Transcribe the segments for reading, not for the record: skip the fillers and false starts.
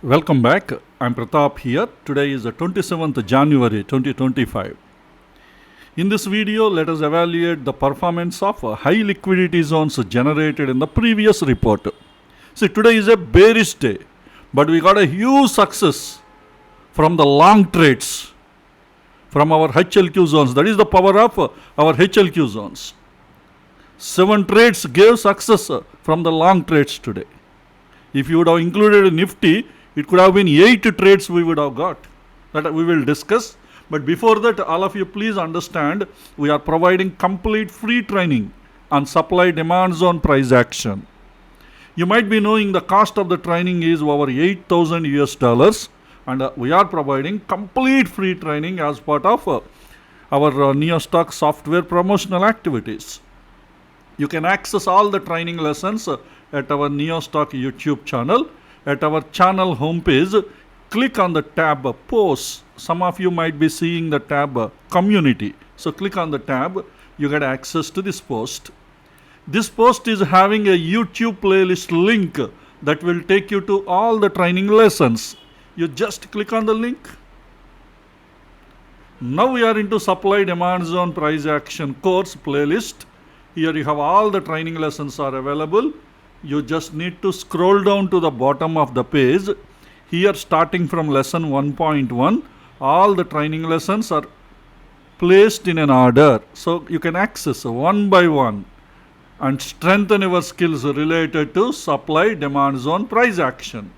Welcome back. I'm Pratap here. Today is the 27th January 2025. In this video, let us evaluate the performance of high liquidity zones generated in the previous report. See, today is a bearish day, but we got a huge success from the long trades from our HLQ zones. That is the power of our HLQ zones. 7 trades gave success from the long trades today. If you would have included Nifty, it could have been 8 trades we would have got. That we will discuss. But before that, all of you please understand, we are providing complete free training on supply demand zone price action. You might be knowing the cost of the training is over 8,000 US dollars, and we are providing complete free training as part of our NeoStock software promotional activities. You can access all the training lessons at our NeoStock YouTube channel. At our channel homepage, click on the tab Posts. Some of you might be seeing the tab Community. So click on the tab, you get access to this post. This post is having a YouTube playlist link that will take you to all the training lessons. You just click on the link. Now we are into supply demand zone price action course playlist. Here you have all the training lessons are available. You just need to scroll down to the bottom of the page. Here, starting from lesson 1.1, all the training lessons are placed in an order. So you can access one by one and strengthen your skills related to supply demand zone price action.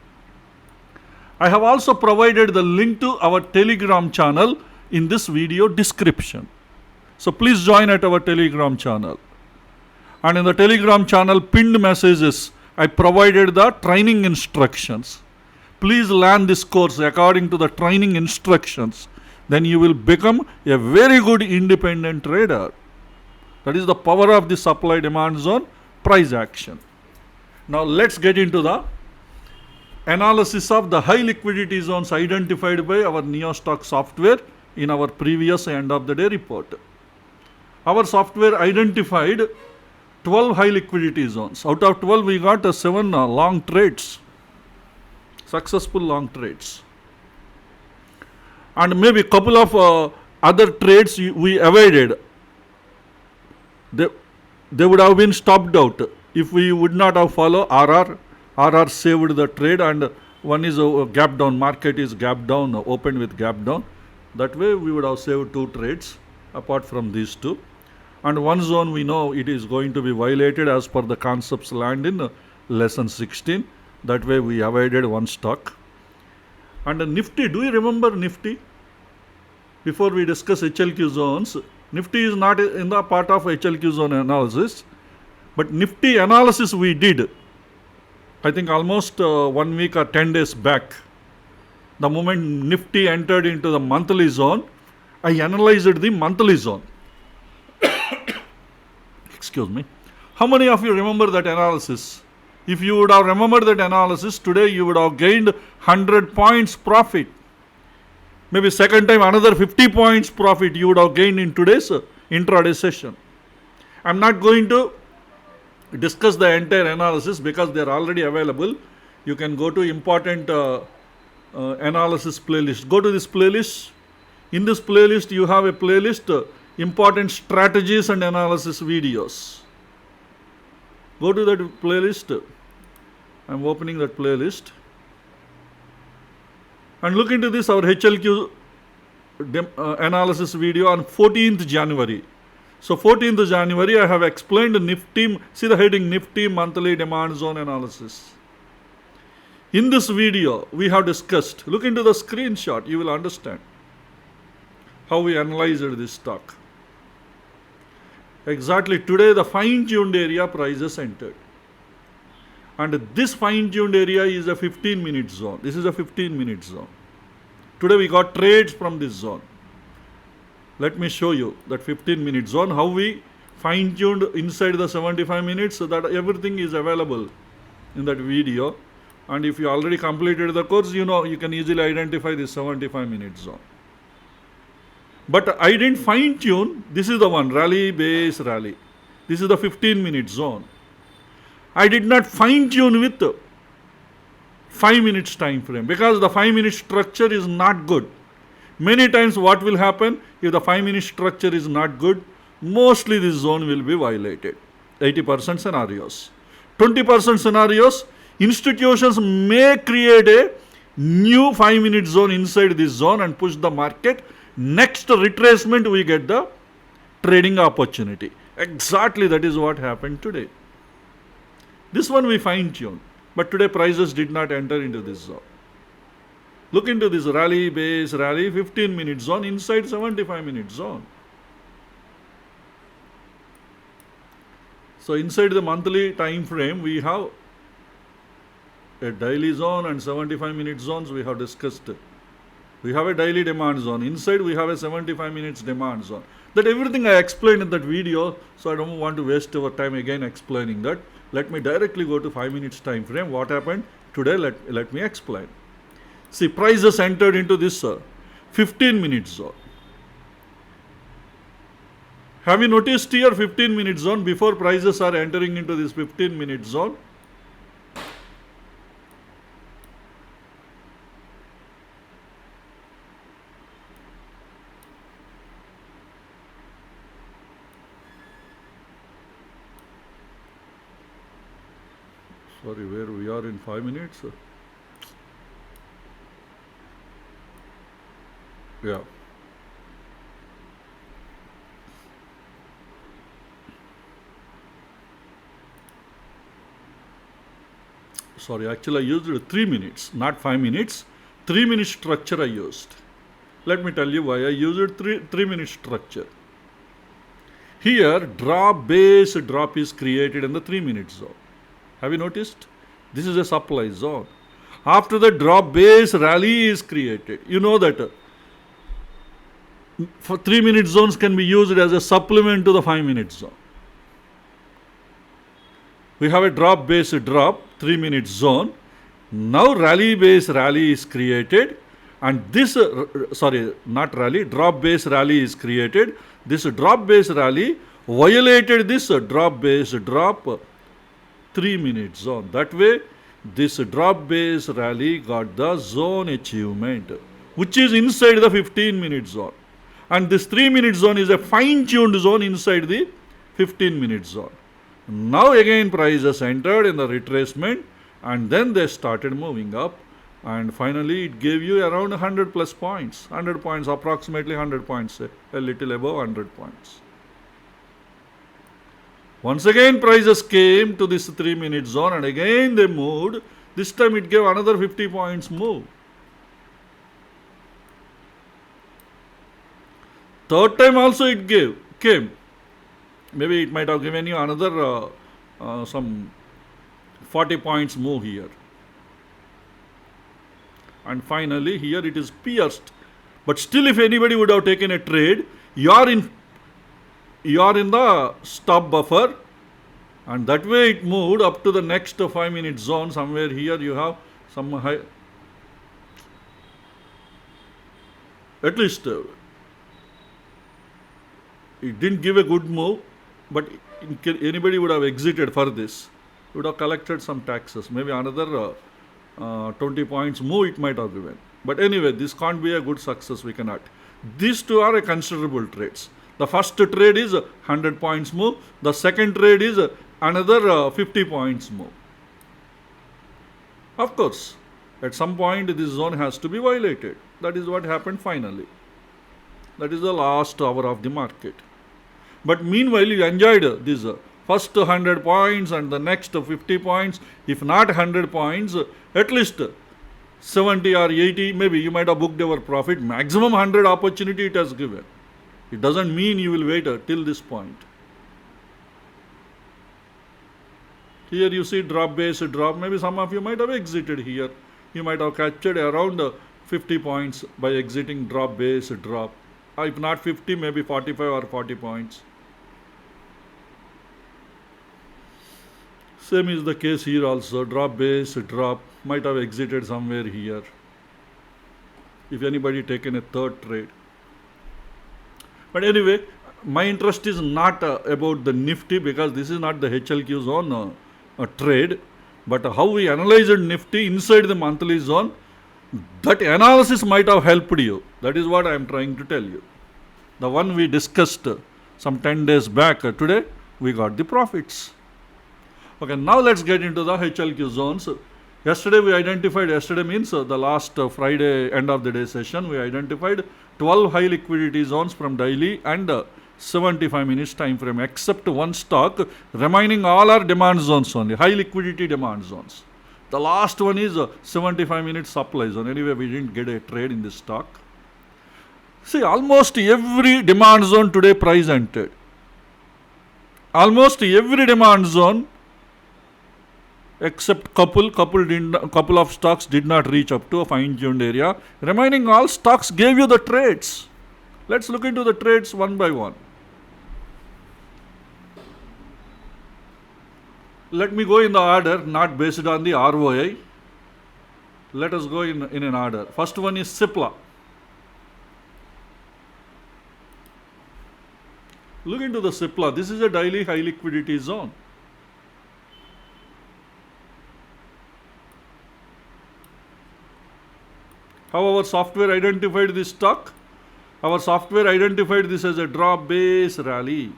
I have also provided the link to our Telegram channel in this video description. So please join at our Telegram channel. And in the Telegram channel pinned messages, I provided the training instructions. Please learn this course according to the training instructions. Then you will become a very good independent trader. That is the power of the supply demand zone price action. Now let's get into the analysis of the high liquidity zones identified by our NeoStock software in our previous end of the day report. Our software identified 12 high liquidity zones. Out of 12, we got 7 long trades, successful long trades. And maybe a couple of other trades we avoided. They would have been stopped out if we would not have followed RR. RR saved the trade, and one is a gap down, market is gap down, opened with gap down. That way we would have saved 2 trades apart from these 2. And one zone we know it is going to be violated as per the concepts learned in lesson 16. That way we avoided one stock. And Nifty, do you remember Nifty? Before we discuss HLQ zones, Nifty is not in the part of HLQ zone analysis. But Nifty analysis we did, I think almost 1 week or 10 days back. The moment Nifty entered into the monthly zone, I analyzed the monthly zone. Excuse me. How many of you remember that analysis? If you would have remembered that analysis, today you would have gained 100 points profit. Maybe second time another 50 points profit you would have gained in today's intraday session. I'm not going to discuss the entire analysis because they are already available. You can go to important analysis playlist. Go to this playlist. In this playlist you have a playlist important strategies and analysis videos. Go to that playlist. I'm opening that playlist. And look into this, our HLQ analysis video on 14th January. So 14th January I have explained Nifty, see the heading Nifty monthly demand zone analysis. In this video we have discussed, look into the screenshot, you will understand how we analyzed this stock. Exactly today the fine-tuned area prices entered. And this fine-tuned area is a 15-minute zone. This is a 15-minute zone. Today we got trades from this zone. Let me show you that 15-minute zone, how we fine-tuned inside the 75 minutes, so that everything is available in that video. And if you already completed the course, you know you can easily identify this 75-minute zone. But I didn't fine tune. This is the one, rally, base, rally. This is the 15-minute zone. I did not fine tune with 5 minutes time frame, because the 5 minute structure is not good. Many times what will happen if the 5 minute structure is not good, mostly this zone will be violated. 80% scenarios. 20% scenarios, institutions may create a new 5 minute zone inside this zone and push the market. Next retracement we get the trading opportunity. Exactly that is what happened today. This one we fine tuned, but today prices did not enter into this zone. Look into this rally, base, rally, 15 minute zone inside 75 minute zone. So inside the monthly time frame, we have a daily zone and 75 minute zones we have discussed. We have a daily demand zone. Inside we have a 75 minutes demand zone. That everything I explained in that video, so I don't want to waste our time again explaining that. Let me directly go to 5 minutes time frame. What happened today? Let me explain. See, prices entered into this 15 minute zone. Have you noticed here 15 minute zone before prices are entering into this 15 minute zone? Sorry, where we are in 5 minutes? Yeah. Sorry, actually I used 3 minutes, not 5 minutes. 3 minute structure I used. Let me tell you why I used 3 minute structure. Here, drop base drop is created in the 3 minute zone. Have you noticed? This is a supply zone. After the drop base rally is created. You know that for 3 minute zones can be used as a supplement to the 5 minute zone. We have a drop base drop 3 minute zone. Now rally base rally is created, and this drop base rally is created. This drop base rally violated this drop base drop 3 minute zone. That way this drop base rally got the zone achievement, which is inside the 15 minute zone, and this 3 minute zone is a fine tuned zone inside the 15 minute zone. Now again prices entered in the retracement, and then they started moving up, and finally it gave you around 100 plus points, 100 points, approximately 100 points, a little above 100 points. Once again prices came to this 3 minute zone, and again they moved. This time it gave another 50 points move. Third time also it came. Maybe it might have given you another some 40 points move here. And finally here it is pierced. But still, if anybody would have taken a trade, you are in the stop buffer, and that way it moved up to the next 5 minute zone. Somewhere here you have some high, at least it didn't give a good move, but anybody would have exited for this, would have collected some taxes, maybe another 20 points move it might have given. But anyway, this can't be a good success, we cannot. These two are a considerable trades. The first trade is 100 points move. The second trade is another 50 points move. Of course, at some point this zone has to be violated. That is what happened finally. That is the last hour of the market. But meanwhile, you enjoyed this first 100 points and the next 50 points. If not 100 points, at least 70 or 80, maybe you might have booked your profit. Maximum 100 opportunity it has given. It doesn't mean you will wait till this point. Here you see drop base drop. Maybe some of you might have exited here. You might have captured around 50 points by exiting drop base drop. If not 50, maybe 45 or 40 points. Same is the case here also. Drop base drop. Might have exited somewhere here. If anybody taken a third trade. But anyway, my interest is not about the Nifty, because this is not the HLQ zone trade. But how we analyzed Nifty inside the monthly zone, that analysis might have helped you. That is what I am trying to tell you. The one we discussed some 10 days back, today we got the profits. Okay, now let's get into the HLQ zones. Yesterday means the last Friday end of the day session, we identified 12 high liquidity zones from daily and 75 minutes time frame, except one stock. Remaining all are demand zones only, high liquidity demand zones. The last one is 75 minutes supply zone. Anyway, we didn't get a trade in this stock. See, almost every demand zone today price entered. Almost every demand zone except couple of stocks did not reach up to a fine-tuned area. Remaining all stocks gave you the trades. Let's look into the trades one by one. Let me go in the order, not based on the ROI. Let us go in an order. First one is Cipla. Look into the Cipla. This is a daily high liquidity zone. How our software identified this stock? Our software identified this as a drop-based rally.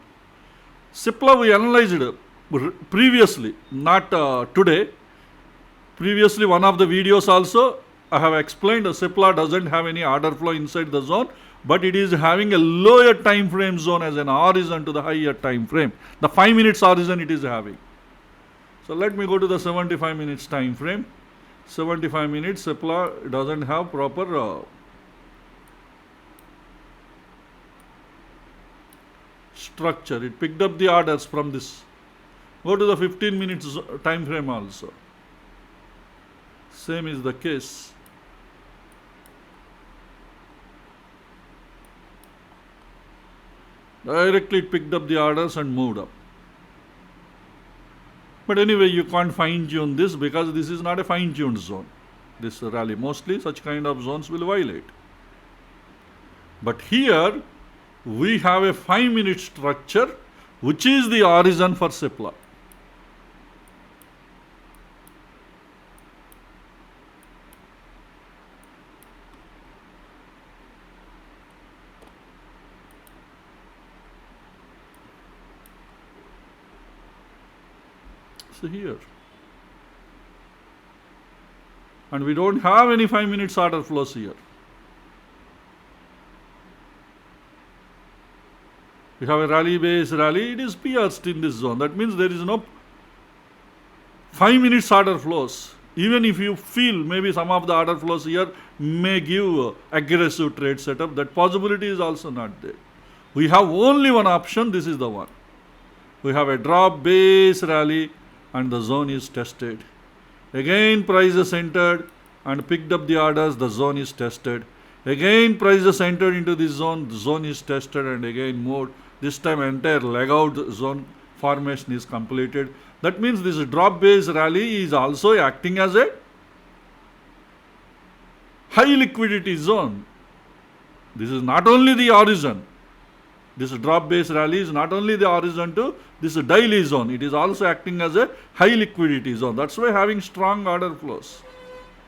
Cipla we analyzed previously, not today. Previously, one of the videos also, I have explained Cipla doesn't have any order flow inside the zone, but it is having a lower time frame zone as an horizon to the higher time frame. The 5 minutes horizon it is having. So let me go to the 75 minutes time frame. 75 minutes, Cipla doesn't have proper structure. It picked up the orders from this. Go to the 15 minutes time frame also. Same is the case. Directly it picked up the orders and moved up. But anyway, you can't fine-tune this because this is not a fine-tuned zone. This rally, mostly such kind of zones will violate. But here, we have a 5-minute structure, which is the horizon for Cipla. Here, and we don't have any 5 minutes order flows here. We have a rally based rally, it is pierced in this zone. That means there is no 5 minutes order flows. Even if you feel maybe some of the order flows here may give aggressive trade setup, that possibility is also not there. We have only one option, this is the one. We have a drop based rally and the zone is tested. Again prices entered and picked up the orders, the zone is tested. Again prices entered into this zone, the zone is tested and again moved. This time entire leg out zone formation is completed. That means this drop based rally is also acting as a high liquidity zone. This is not only the horizon. This drop based rally is not only the horizon to this daily zone, it is also acting as a high liquidity zone. That's why having strong order flows.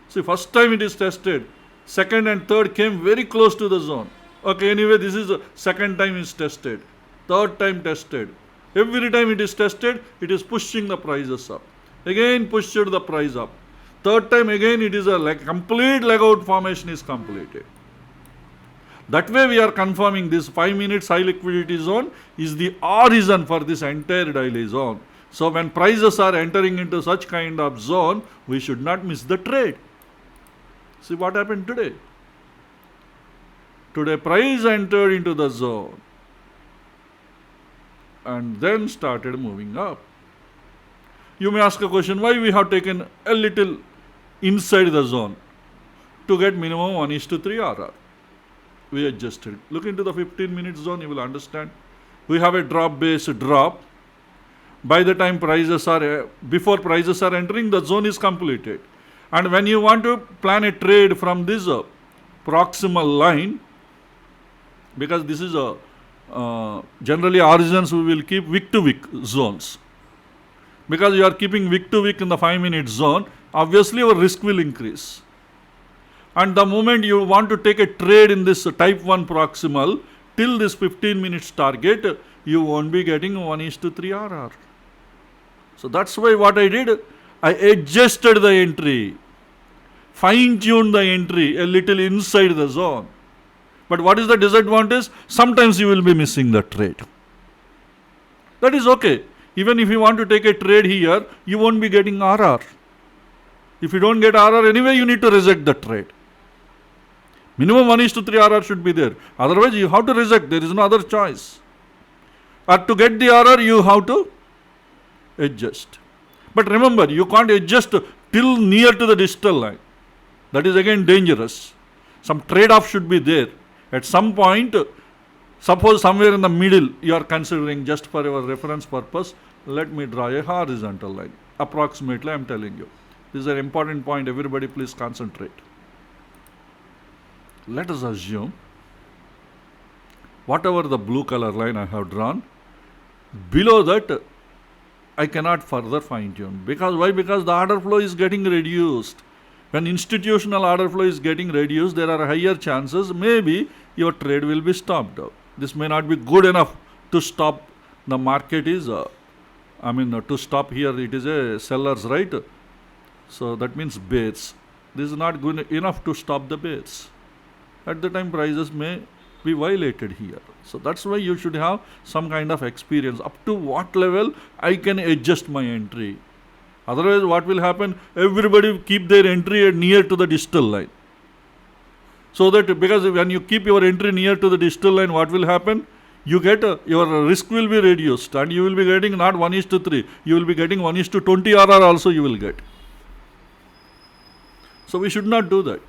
See, first time it is tested, second and third came very close to the zone. Okay, anyway, this is the second time is tested, third time tested. Every time it is tested, it is pushing the prices up. Again pushed the price up. Third time again it is a complete leg out formation is completed. That way we are confirming this 5 minutes high liquidity zone is the horizon for this entire daily zone. So when prices are entering into such kind of zone, we should not miss the trade. See what happened today. Today price entered into the zone and then started moving up. You may ask a question, why we have taken a little inside the zone to get minimum 1:3 RR. We adjusted. Look into the 15-minute zone, you will understand. We have a drop-based drop. By the time prices are, before prices are entering, the zone is completed. And when you want to plan a trade from this proximal line, because this is generally horizons we will keep wick to wick zones. because you are keeping wick to wick in the 5-minute zone, obviously your risk will increase. And the moment you want to take a trade in this type 1 proximal till this 15 minutes target, you won't be getting 1:3 RR. So that's why what I did, I adjusted the entry, fine-tuned the entry a little inside the zone. But what is the disadvantage? Sometimes you will be missing the trade. That is okay. Even if you want to take a trade here, you won't be getting RR. If you don't get RR anyway, you need to reject the trade. Minimum 1:3 RR should be there. Otherwise, you have to reject. There is no other choice. Or to get the RR, you have to adjust. But remember, you can't adjust till near to the digital line. That is again dangerous. Some trade-off should be there. At some point, suppose somewhere in the middle, you are considering, just for your reference purpose, let me draw a horizontal line. Approximately, I am telling you. This is an important point. Everybody please concentrate. Let us assume whatever the blue color line I have drawn, below that I cannot further fine tune. Because why? Because the order flow is getting reduced. When institutional order flow is getting reduced, there are higher chances maybe your trade will be stopped out. This may not be good enough to stop. The market is, to stop here it is a seller's right. So that means bears. This is not good enough to stop the bears. At the time prices may be violated here. So that's why you should have some kind of experience. Up to what level I can adjust my entry. Otherwise what will happen? Everybody keep their entry near to the digital line. So that because when you keep your entry near to the digital line, what will happen? You get your risk will be reduced and you will be getting not 1:3. You will be getting 1:20 RR also you will get. So we should not do that.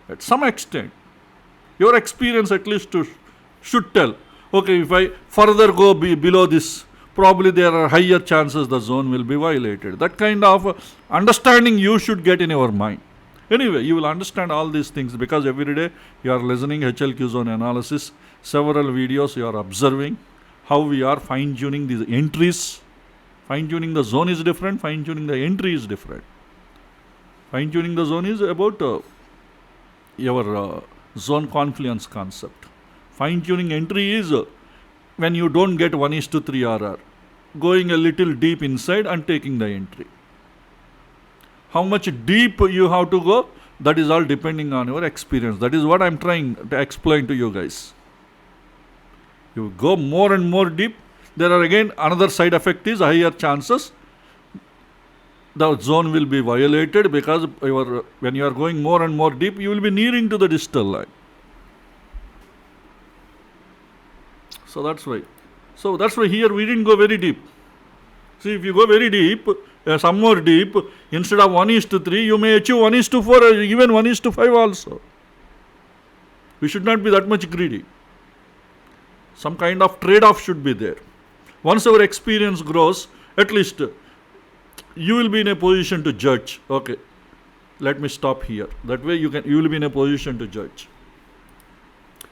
At some extent, your experience at least should tell, okay, if I further go below this, probably there are higher chances the zone will be violated. That kind of understanding you should get in your mind. Anyway, you will understand all these things because every day you are listening HLQ zone analysis, several videos you are observing how we are fine-tuning these entries. Fine-tuning the zone is different, fine-tuning the entry is different. Fine-tuning the zone is about your zone confluence concept. Fine-tuning entry is when you don't get 1:3 RR, going a little deep inside and taking the entry. How much deep you have to go, that is all depending on your experience. That is what I am trying to explain to you guys. You go more and more deep, there are again another side effect is higher chances the zone will be violated because when you are going more and more deep, you will be nearing to the digital line. So that's why. So that's why here we didn't go very deep. See, if you go very deep, some more deep, instead of 1:3, you may achieve 1:4 or even 1:5 also. We should not be that much greedy. Some kind of trade-off should be there. Once our experience grows, at least you will be in a position to judge. Okay, let me stop here. That way you will be in a position to judge.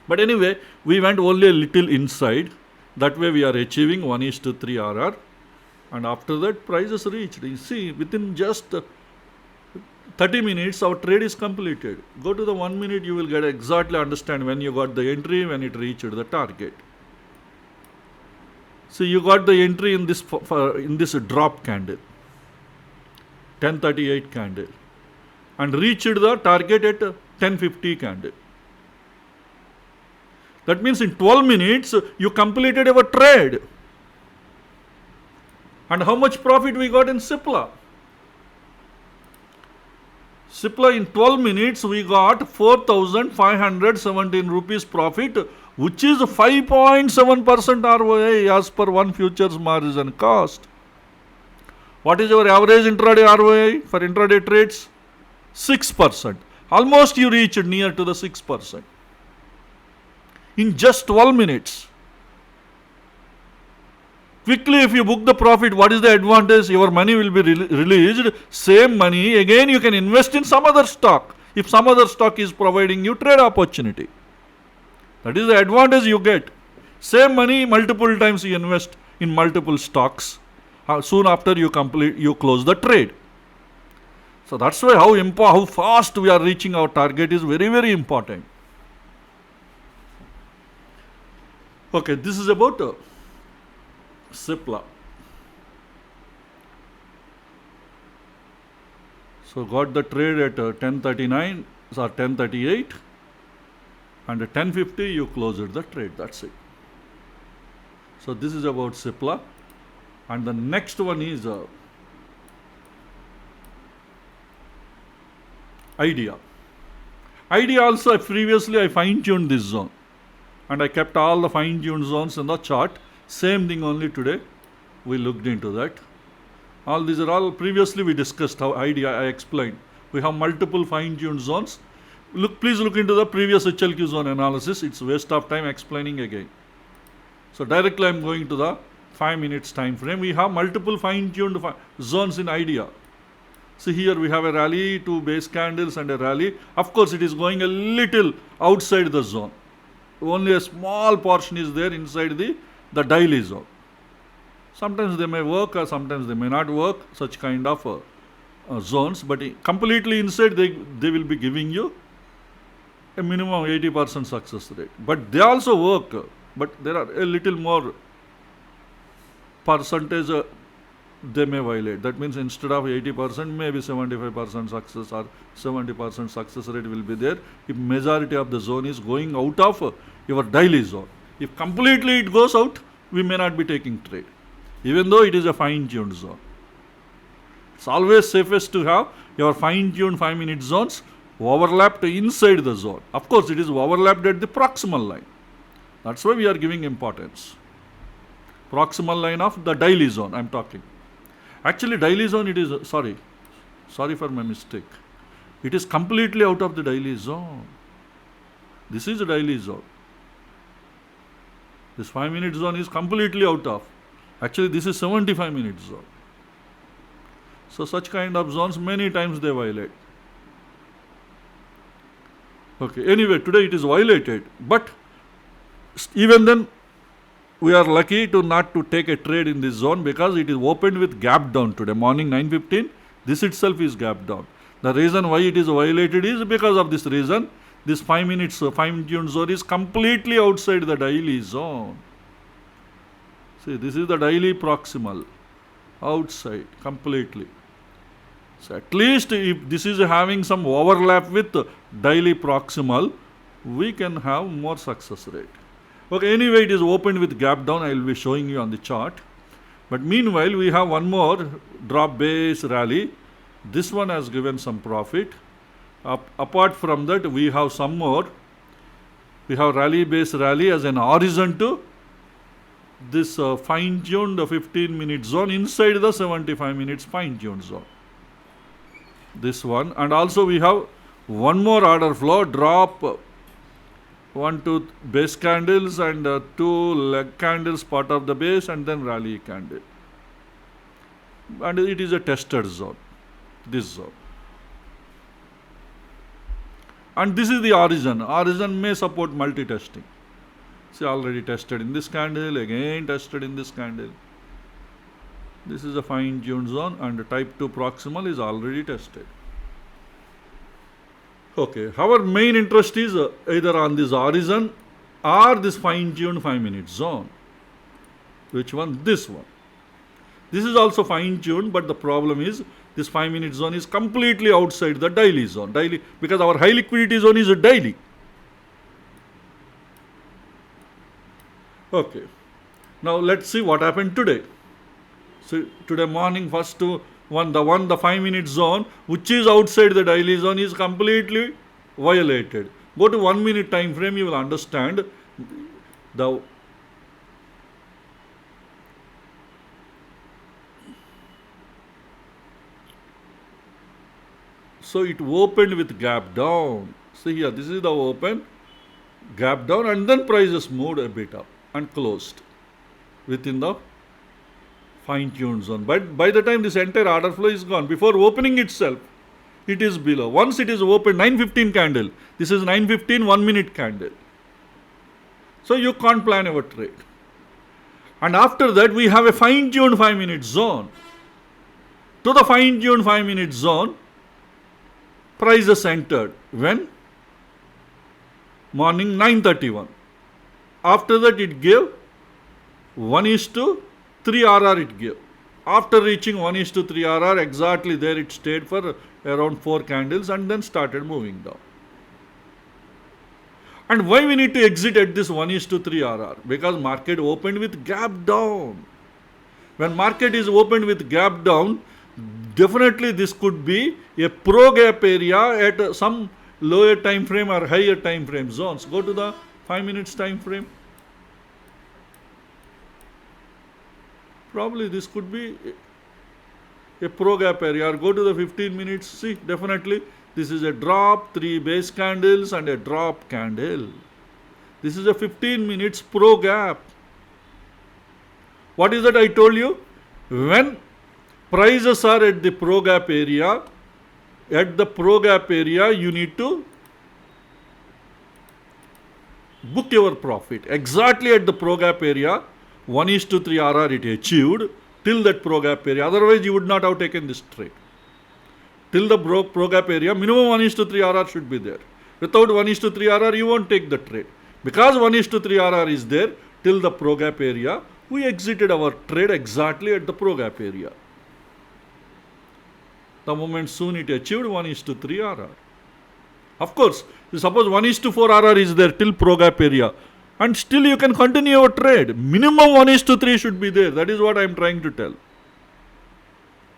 But anyway, we went only a little inside. That way we are achieving 1:3 RR. And after that, prices reached. You see, within just 30 minutes, our trade is completed. Go to the 1 minute, you will get exactly understand when you got the entry, when it reached the target. So you got the entry in this drop candle, 1038 candle, and reached the target at 1050 candle. That means in 12 minutes, you completed your trade. And how much profit we got in Cipla? Cipla in 12 minutes, we got 4,517 rupees profit, which is 5.7% ROI as per one futures margin cost. What is your average intraday ROI for intraday trades? 6%. Almost you reached near to the 6%. In just 12 minutes. Quickly, if you book the profit, what is the advantage? Your money will be released. Same money, again you can invest in some other stock. If some other stock is providing you trade opportunity. That is the advantage you get. Same money, multiple times you invest in multiple stocks. soon after you close the trade. So that's why how fast we are reaching our target is very, very important. Okay, this is about Cipla. So got the trade at 10:39 or 10:38, and at 10:50 you closed the trade. That's it. So this is about Cipla, and the next one is Idea. Idea also previously I fine-tuned this zone, and I kept all the fine-tuned zones in the chart. Same thing only today. We looked into that. All these are all previously we discussed how Idea I explained. We have multiple fine-tuned zones. Please look into the previous HLQ zone analysis. It's waste of time explaining again. So directly I am going to the 5 minutes time frame. We have multiple fine-tuned zones in Idea. See here we have a rally, 2 base candles and a rally. Of course it is going a little outside the zone. Only a small portion is there inside the daily zone. Sometimes they may work or sometimes they may not work, such kind of zones. But completely inside they will be giving you a minimum 80% success rate. But they also work, but there are a little more percentage they may violate. That means instead of 80%, maybe 75% success or 70% success rate will be there if majority of the zone is going out of your daily zone. If completely it goes out, we may not be taking trade, even though it is a fine-tuned zone. It's always safest to have your fine-tuned 5-minute zones overlapped inside the zone. Of course, it is overlapped at the proximal line. That's why we are giving importance. Proximal line of the daily zone I am talking. Actually daily zone it is, sorry for my mistake. It is completely out of the daily zone. This is a daily zone. This 5-minute zone is completely out of. Actually this is 75-minute zone. So such kind of zones many times they violate. Okay, anyway today it is violated, but even then we are lucky to not to take a trade in this zone because it is opened with gap down today morning 9:15. This itself is gap down. The reason why it is violated is because of this reason. This 5 minutes fine-tuned zone is completely outside the daily zone. See, this is the daily proximal, outside completely. So at least if this is having some overlap with daily proximal, we can have more success rate. Okay, anyway it is opened with gap down. I will be showing you on the chart. But meanwhile we have one more drop base rally. This one has given some profit. Apart from that we have some more. We have rally base rally as an horizon to this fine-tuned 15-minute zone inside the 75 minutes fine-tuned zone. This one, and also we have one more order flow, drop 1, 2 base candles and 2 leg candles part of the base and then rally candle. And it is a tested zone, this zone. And this is the origin. Origin may support multi-testing. See, already tested in this candle, again tested in this candle. This is a fine-tuned zone and the type 2 proximal is already tested. Okay, our main interest is either on this horizon or this fine-tuned 5-minute zone. Which one? This one. This is also fine-tuned, but the problem is this 5-minute zone is completely outside the daily zone. Daily, because our high liquidity zone is a daily. Okay. Now let's see what happened today. So today morning first the 5-minute zone which is outside the daily zone is completely violated. Go to 1 minute time frame, you will understand the so it opened with gap down. See here, this is the open, gap down, and then prices moved a bit up and closed within the fine-tuned zone. But by the time this entire order flow is gone, before opening itself, it is below. Once it is opened, 9:15 candle. This is 9:15 1 minute candle. So you can't plan your trade. And after that, we have a fine-tuned 5-minute zone. To the fine-tuned 5-minute zone, prices entered. When? Morning 9:31. After that, it gave 1:3 RR it gave. After reaching 1:3 RR, exactly there it stayed for around 4 candles and then started moving down. And why we need to exit at this 1:3 RR? Because market opened with gap down. When market is opened with gap down, definitely this could be a pro gap area at some lower time frame or higher time frame zones. Go to the 5 minutes time frame. Probably this could be a pro gap area. Or go to the 15 minutes. See, definitely this is a drop, 3 base candles and a drop candle. This is a 15 minutes pro gap. What is that I told you? When prices are at the pro gap area, you need to book your profit. Exactly at the pro gap area, 1:3 RR it achieved till that pro gap area. Otherwise, you would not have taken this trade. Till the pro gap area, minimum 1:3 RR should be there. Without 1:3 RR, you won't take the trade. Because 1:3 RR is there till the pro gap area, we exited our trade exactly at the pro gap area. The moment soon it achieved 1:3 RR. Of course, suppose 1:4 RR is there till pro gap area, and still you can continue your trade. Minimum 1:3 should be there. That is what I am trying to tell.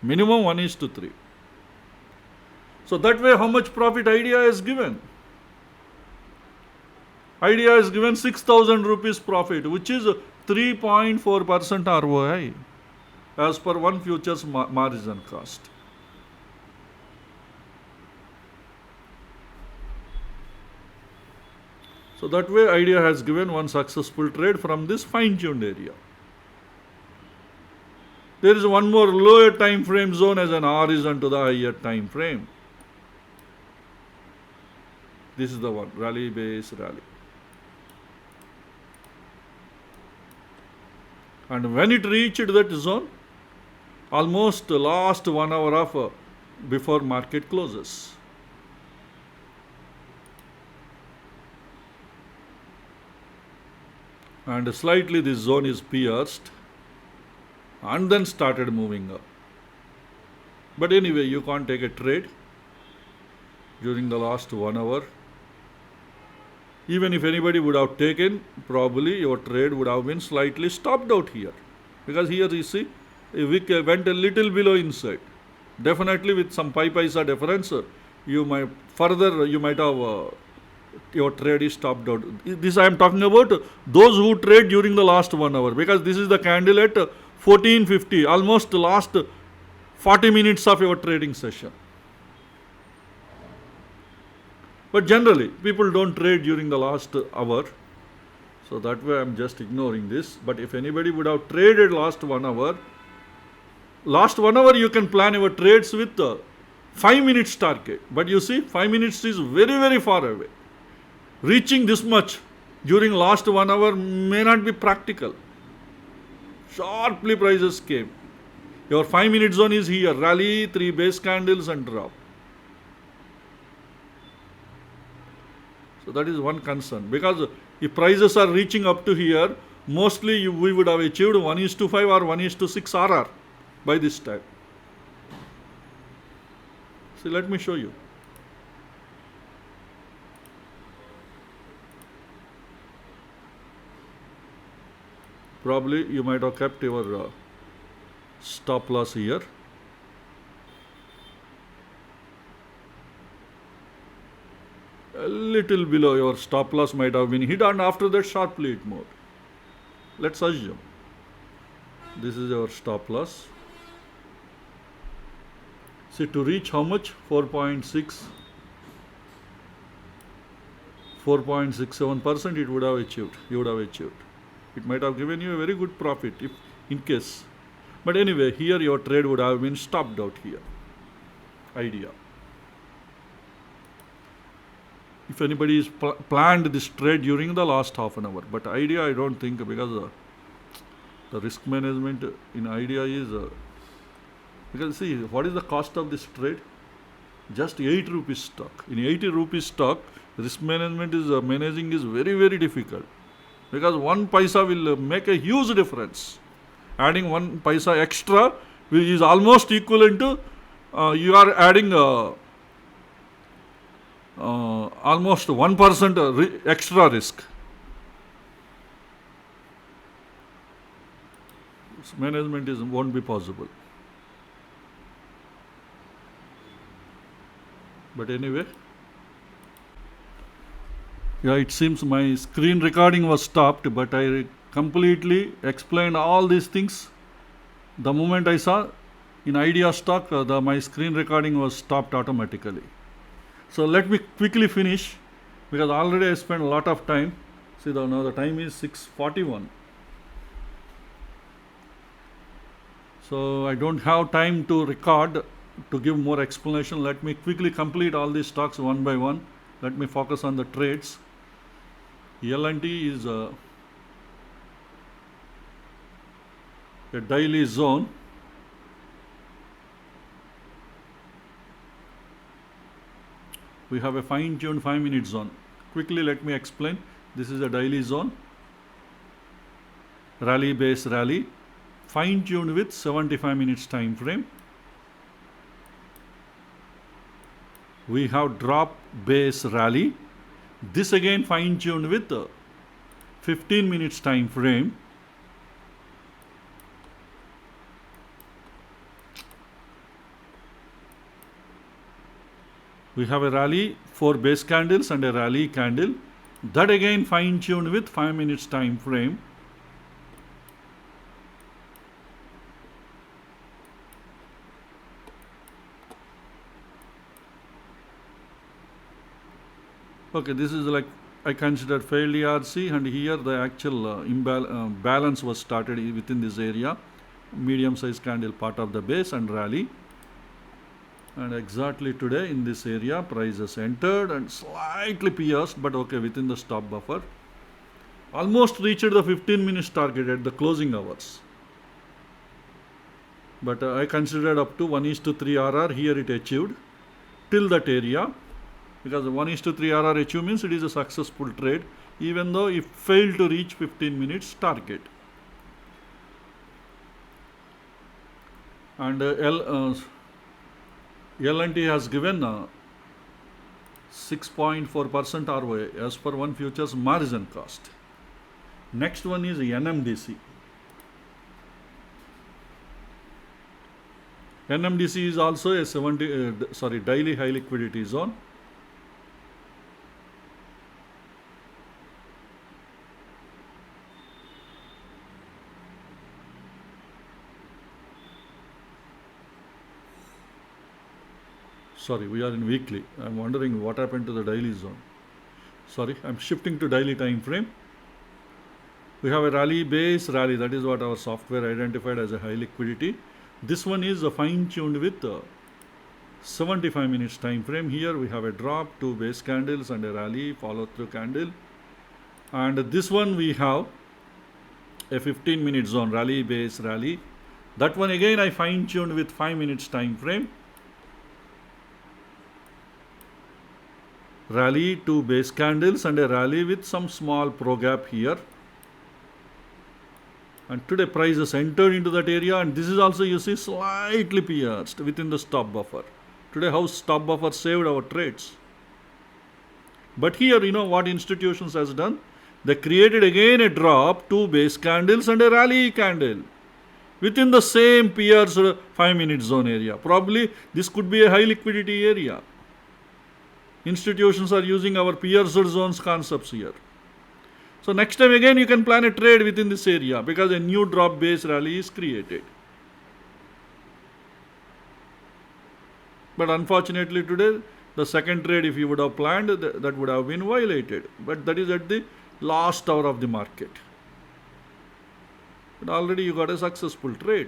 Minimum 1:3. So that way, how much profit Idea is given? Idea is given 6,000 rupees profit, which is 3.4% ROI as per one futures margin cost. So that way, Idea has given one successful trade from this fine-tuned area. There is one more lower time frame zone as an horizon to the higher time frame. This is the one, rally base rally. And when it reached that zone, almost last 1 hour of before market closes. And slightly this zone is pierced and then started moving up. But anyway, you can't take a trade during the last 1 hour. Even if anybody would have taken, probably your trade would have been slightly stopped out here. Because here you see, a wick went a little below inside. Definitely with some 5 paisa difference, you might have your trade is stopped out. This I am talking about those who trade during the last 1 hour, because this is the candle at 14:50, almost last 40 minutes of your trading session. But generally, people don't trade during the last hour. So that way I am just ignoring this. But if anybody would have traded last 1 hour you can plan your trades with 5 minutes target. But you see, 5 minutes is very, very far away. Reaching this much during last 1 hour may not be practical. Sharply prices came. Your 5-minute zone is here, rally, 3 base candles and drop. So that is one concern, because if prices are reaching up to here, mostly we would have achieved 1:5 or 1:6 RR by this time. See, let me show you. Probably you might have kept your stop loss here. A little below your stop loss might have been hit, and after that sharply it moved. Let's assume this is your stop loss. See, to reach how much? 4.67% it would have achieved. You would have achieved. It might have given you a very good profit if in case. But anyway, here your trade would have been stopped out here. Idea. If anybody is planned this trade during the last half an hour. But Idea, I don't think, because The risk management in idea is because see what is the cost of this trade? Just 8 rupees stock. In 80 rupees stock, risk management is managing is very, very difficult because 1 paisa will make a huge difference. Adding 1 paisa extra is almost equivalent to you are adding almost 1% extra risk. Management won't be possible. But anyway, yeah, it seems my screen recording was stopped, but I completely explained all these things. The moment I saw in idea stock, my screen recording was stopped automatically. So let me quickly finish because already I spent a lot of time. See, now the time is 6:41. So I don't have time to record to give more explanation. Let me quickly complete all these stocks one by one. Let me focus on the trades. L&T is a daily zone. We have a fine-tuned 5-minute zone. Quickly let me explain. This is a daily zone. Rally base rally. Fine-tuned with 75 minutes time frame. We have drop base rally. This again fine-tuned with 15 minutes time frame. We have a rally, 4 base candles and a rally candle. That again fine-tuned with 5 minutes time frame. Okay, this is like I considered failed ERC, and here the actual balance was started within this area. Medium size candle part of the base and rally. And exactly today in this area prices entered and slightly pierced, but okay, within the stop buffer. Almost reached the 15 minutes target at the closing hours. But I considered up to 1:3 RR, here it achieved till that area. Because 1:3 RR achieve means it is a successful trade, even though it failed to reach 15 minutes target. And L&T has given 6.4% ROA as per one futures margin cost. Next one is NMDC. NMDC is also a daily high liquidity zone. Sorry, we are in weekly. I am wondering what happened to the daily zone. Sorry, I am shifting to daily time frame. We have a rally base rally. That is what our software identified as a high liquidity. This one is fine-tuned with 75 minutes time frame. Here we have a drop, 2 base candles and a rally follow-through candle. And this one we have a 15-minute zone, rally base rally. That one again I fine-tuned with 5 minutes time frame. Rally, 2 base candles and a rally with some small pro gap here. And today prices entered into that area, and this is also you see slightly pierced within the stop buffer. Today how stop buffer saved our trades. But here you know what institutions has done? They created again a drop, 2 base candles and a rally candle within the same pierced 5-minute zone area. Probably this could be a high liquidity area. Institutions are using our pierced zones concepts here. So next time again you can plan a trade within this area because a new drop base rally is created. But unfortunately today the second trade if you would have planned that would have been violated. But that is at the last hour of the market. But already you got a successful trade.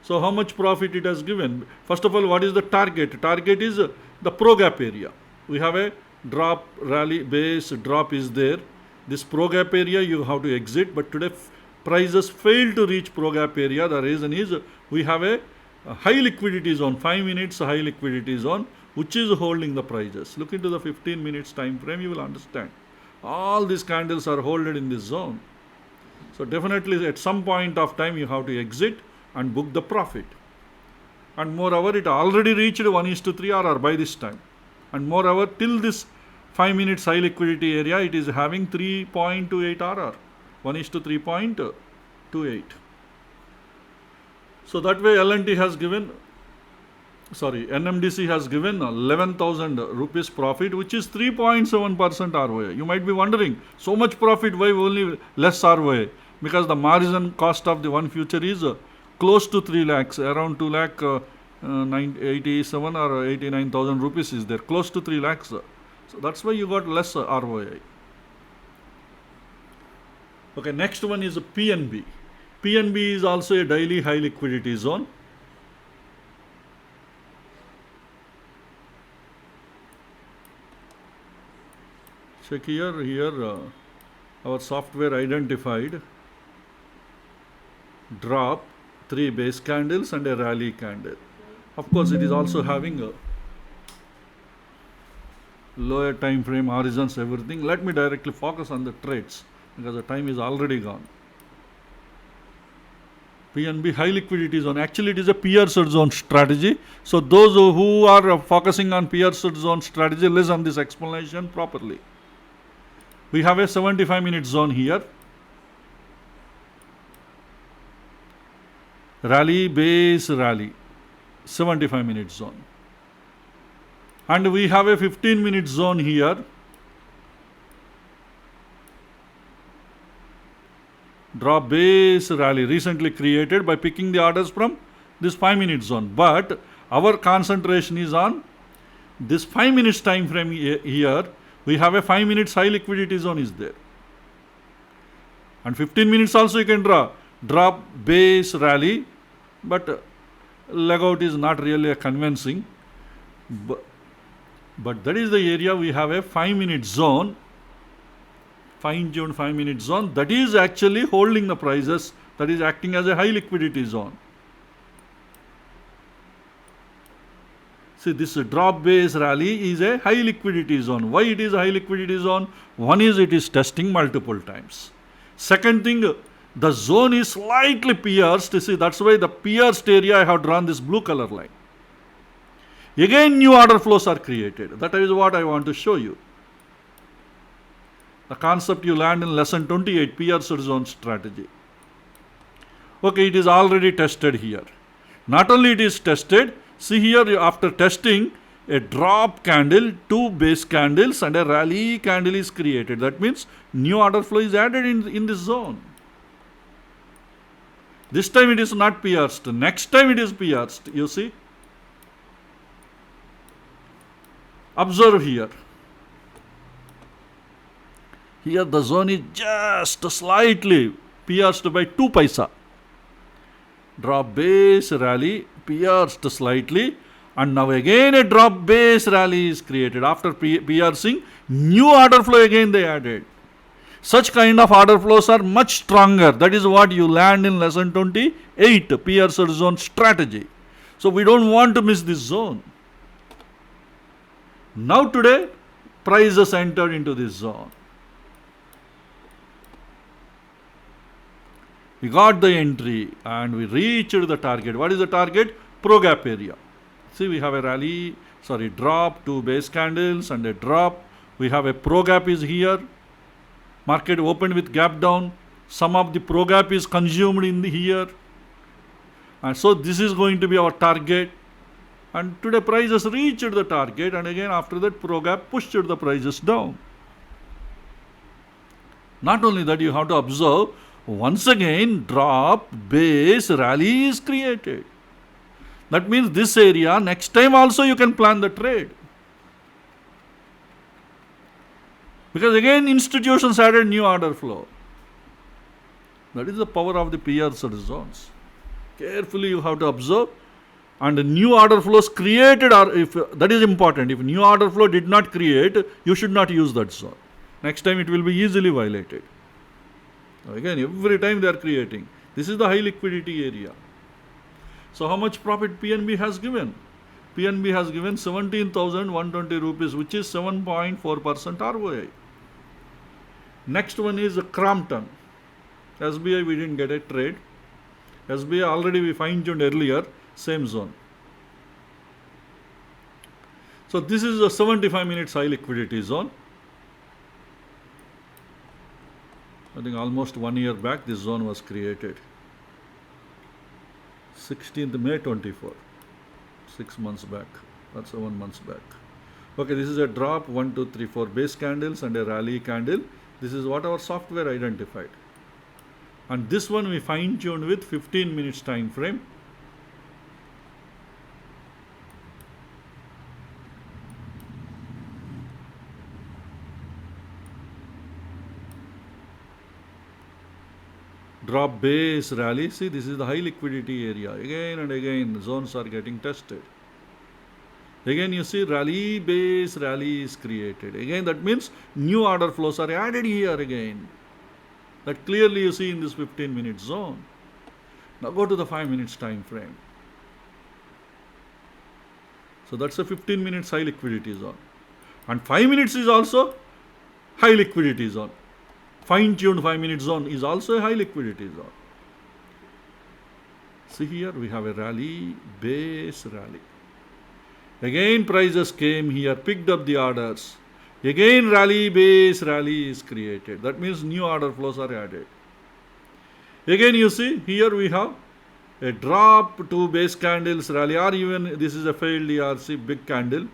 So how much profit it has given? First of all, what is the target? Target is the pro gap area. We have a drop, rally, base, drop is there. This pro gap area you have to exit, but today prices fail to reach pro-gap area. The reason is we have a high liquidity zone, 5 minutes high liquidity zone, which is holding the prices. Look into the 15 minutes time frame, you will understand. All these candles are holded in this zone. So definitely at some point of time you have to exit and book the profit. And moreover, it already reached 1:3 RR by this time. And moreover, till this 5 minutes high liquidity area, it is having 3.28 RR, 1:3.28. So that way NMDC has given 11,000 rupees profit, which is 3.7% ROA. You might be wondering, so much profit, why only less ROA? Because the margin cost of the one future is close to 3 lakhs, around 2 lakh 87 or 89,000 rupees is there, close to 3 lakhs. So that's why you got less ROA. Okay, next one is PNB. PNB is also a daily high liquidity zone. Check here our software identified drop, 3 base candles and a rally candle. Of course, it is also having a lower time frame, horizons, everything. Let me directly focus on the trades because the time is already gone. PNB high liquidity zone. Actually, it is a pierced zone strategy. So those who are focusing on pierced zone strategy, listen this explanation properly. We have a 75-minute zone here. Rally, base, rally. 75-minute zone. And we have a 15-minute zone here. Drop, base, rally, recently created by picking the orders from this 5-minute zone. But our concentration is on this 5 minutes time frame here. We have a 5 minutes high liquidity zone is there. And 15 minutes also you can draw. Drop, base, rally. But leg out is not really convincing. But that is the area we have a 5-minute zone. Fine-tuned 5-minute zone. That is actually holding the prices. That is acting as a high liquidity zone. See, this drop base rally is a high liquidity zone. Why it is a high liquidity zone? One is it is testing multiple times. Second thing, the zone is slightly pierced. See, that's why the pierced area I have drawn this blue color line. Again, new order flows are created. That is what I want to show you. The concept you learned in lesson 28, pierced zone strategy. Okay, it is already tested here. Not only it is tested, see here after testing, a drop candle, 2 base candles and a rally candle is created. That means new order flow is added in this zone. This time it is not pierced. Next time it is pierced. You see? Observe here. Here the zone is just slightly pierced by 2 paisa. Drop base rally pierced slightly, and now again a drop base rally is created. After piercing, new order flow again they added. Such kind of order flows are much stronger. That is what you learned in lesson 28, pierced zone strategy. So we don't want to miss this zone. Now today, prices entered into this zone. We got the entry and we reached the target. What is the target? Pro gap area. See, we have a rally, drop, 2 base candles and a drop. We have a pro gap is here. Market opened with gap down. Some of the pro gap is consumed in the here. And so this is going to be our target. And today prices reached the target, and again after that pro gap pushed the prices down. Not only that, you have to observe, once again drop, base, rally is created. That means this area, next time also you can plan the trade. Because again institutions added new order flow. That is the power of the pierced zones. Carefully you have to observe. And new order flows created, or if that is important, if new order flow did not create, you should not use that zone. Next time it will be easily violated. Again, every time they are creating. This is the high liquidity area. So how much profit PNB has given? PNB has given 17,120 rupees, which is 7.4% ROI. Next one is Crompton. SBI we didn't get a trade. SBI already we fine-tuned earlier, same zone. So this is a 75 minutes high liquidity zone. I think almost 1 year back this zone was created. 16th May 24. 6 months back. That's 7 months back. Okay, this is a drop, 1, 2, 3, 4 base candles and a rally candle. This is what our software identified. And this one we fine-tuned with 15 minutes time frame. Drop base rally. See, this is the high liquidity area. Again and again, zones are getting tested. Again, you see rally base rally is created. Again, that means new order flows are added here again. That clearly you see in this 15-minute zone. Now go to the 5 minutes time frame. So that's a 15 minutes high liquidity zone. And 5 minutes is also high liquidity zone. Fine-tuned 5-minute zone is also a high liquidity zone. See here we have a rally, base rally. Again prices came here, picked up the orders. Again rally, base rally is created. That means new order flows are added. Again you see here we have a drop, 2 base candles rally, or even this is a failed ERC, big candle,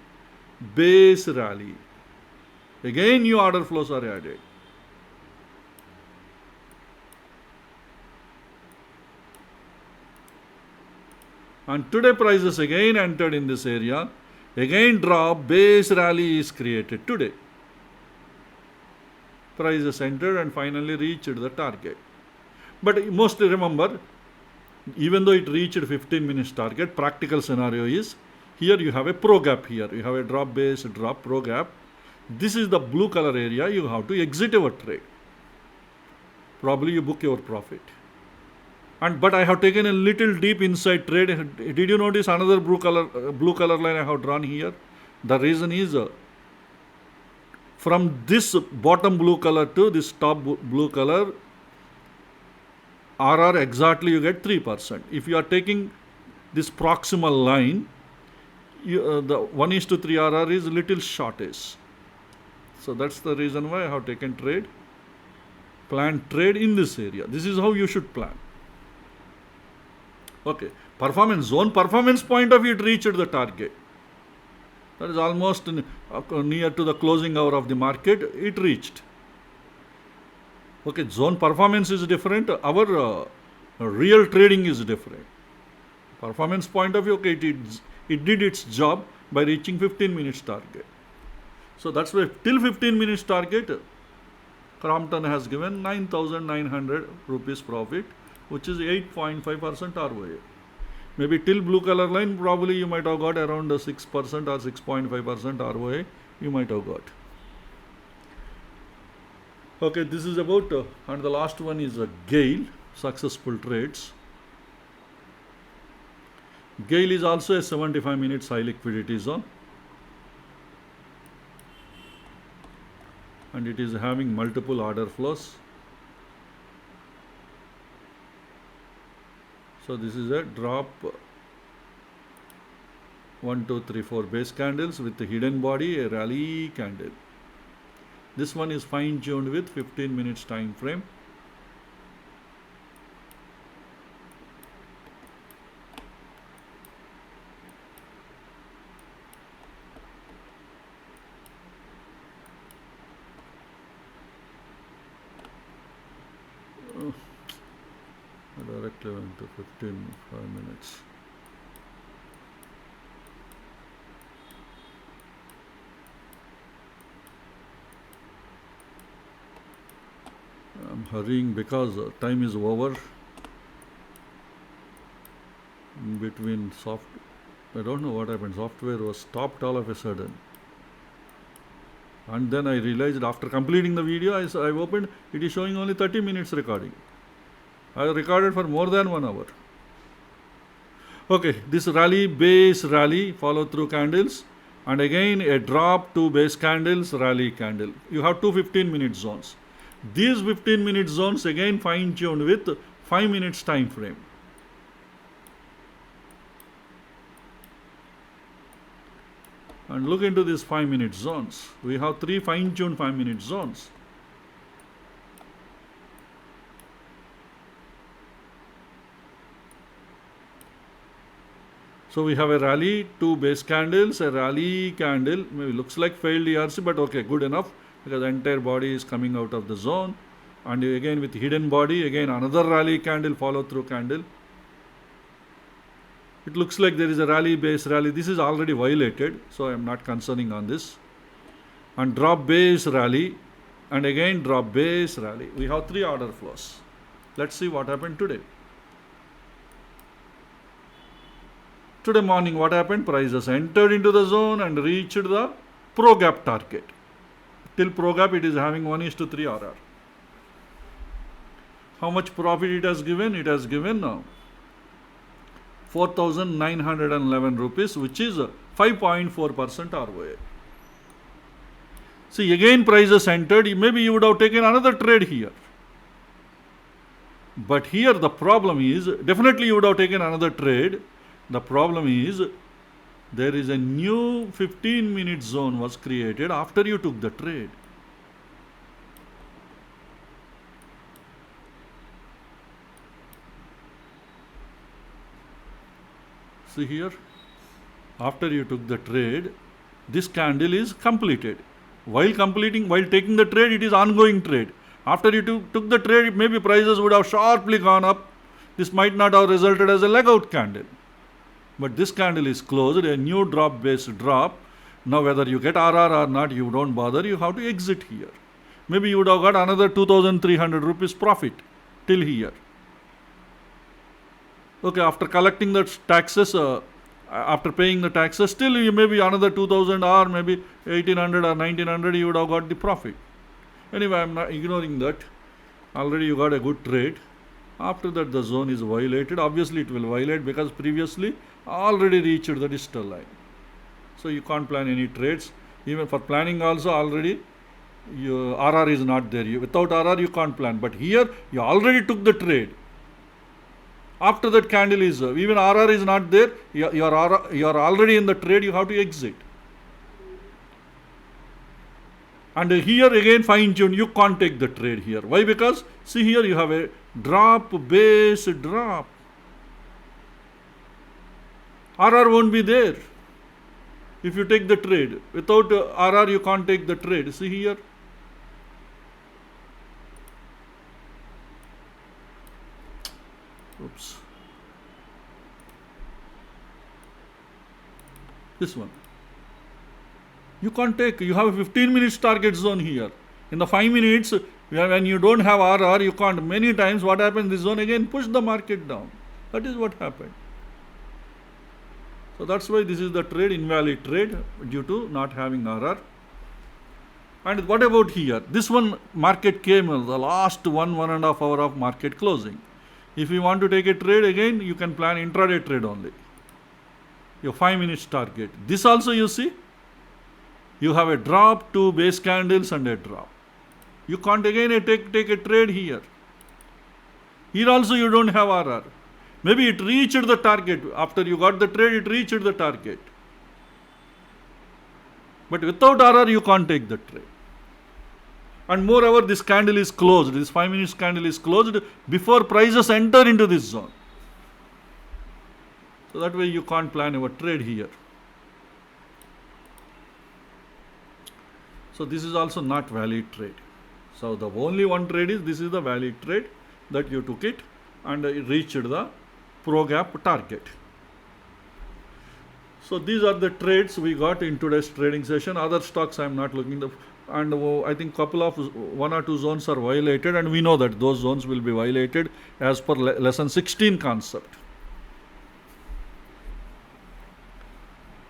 base rally. Again new order flows are added. And today prices again entered in this area. Again drop, base rally is created today. Prices entered and finally reached the target. But mostly remember, even though it reached 15 minutes target, practical scenario is, here you have a pro gap here. You have a drop base, drop pro gap. This is the blue color area. You have to exit your trade. Probably you book your profit. But I have taken a little deep inside trade. Did you notice another blue color line I have drawn here? The reason is from this bottom blue color to this top blue color, RR exactly you get 3%. If you are taking this proximal line, the 1:3 RR is little shortish. So that's the reason why I have taken trade. Plan trade in this area. This is how you should plan. Okay, performance zone, performance point of view, it reached the target. That is almost near to the closing hour of the market, it reached. Okay, zone performance is different, our real trading is different. Performance point of view, okay, it did its job by reaching 15 minutes target. So that's why till 15 minutes target, Crompton has given 9,900 rupees profit, which is 8.5% ROA. Maybe till blue color line, probably you might have got around 6% or 6.5% ROA, you might have got. Okay, this is about, and the last one is Gale, successful trades. Gale is also a 75 minutes high liquidity zone. And it is having multiple order flows. So this is a drop, 1, 2, 3, 4 base candles with the hidden body, a rally candle. This one is fine tuned with 15 minutes time frame. Directly went to 5 minutes. I'm hurrying because time is over. In between I don't know what happened. Software was stopped all of a sudden. And then I realized after completing the video, I opened, it is showing only 30 minutes recording. I recorded for more than 1 hour. Okay, this rally, base rally, follow through candles, and again a drop, 2 base candles, rally candle. You have two 15-minute zones. These 15-minute zones again fine tuned with 5 minutes time frame. And look into these 5-minute zones. We have 3 fine tuned 5-minute zones. So we have a rally, 2 base candles, a rally candle, maybe looks like failed ERC, but okay, good enough, because the entire body is coming out of the zone. And again with hidden body, again another rally candle, follow through candle. It looks like there is a rally, base rally. This is already violated, so I am not concerning on this. And drop base rally, and again drop base rally. We have 3 order flows. Let's see what happened today. Today morning, what happened? Prices entered into the zone and reached the pro gap target. Till pro gap, it is having 1:3 RR. How much profit it has given? It has given 4,911 rupees, which is 5.4% ROA. See, again prices entered. Maybe you would have taken another trade here. But here the problem is, definitely you would have taken another trade. The problem is, there is a new 15-minute zone was created after you took the trade. See here, after you took the trade, this candle is completed. While taking the trade, it is ongoing trade. After you took the trade, maybe prices would have sharply gone up. This might not have resulted as a leg out candle. But this candle is closed, a new drop based drop. Now whether you get RR or not, you don't bother, you have to exit here. Maybe you would have got another 2,300 rupees profit till here. Okay, after collecting the taxes, after paying the taxes, still you maybe another 2,000 or maybe 1,800 or 1,900, you would have got the profit. Anyway, I am not ignoring that. Already you got a good trade. After that, the zone is violated. Obviously, it will violate because previously already reached the digital line. So you can't plan any trades. Even for planning also already, your RR is not there. Without RR, you can't plan. But here, you already took the trade. After that candle is, even RR is not there, you are already in the trade, you have to exit. And here again fine tune, you can't take the trade here. Why? Because see here you have a drop, base, drop. RR won't be there if you take the trade. Without RR you can't take the trade. See here. Oops. This one. You can't take, you have a 15 minutes target zone here. In the 5 minutes, when you don't have RR, you can't. Many times what happens, this zone again push the market down. That is what happened. So that's why this is the trade, invalid trade due to not having RR. And what about here? This one market came the last 1.5 hour of market closing. If you want to take a trade again, you can plan intraday trade only. Your 5 minutes target. This also you see, you have a drop, 2 base candles and a drop. You can't again take a trade here. Here also you don't have RR. Maybe it reached the target. After you got the trade, it reached the target. But without RR, you can't take the trade. And moreover, this candle is closed. This 5 minutes candle is closed before prices enter into this zone. So that way you can't plan your trade here. So this is also not valid trade. So the only one trade is, this is the valid trade that you took it and it reached the pro gap target. So these are the trades we got in today's trading session. Other stocks I am not looking the, and I think couple of 1 or 2 zones are violated, and we know that those zones will be violated as per lesson 16 concept.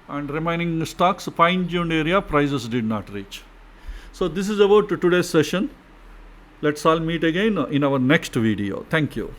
And remaining stocks, fine tuned area, prices did not reach. So this is about today's session. Let's all meet again in our next video. Thank you.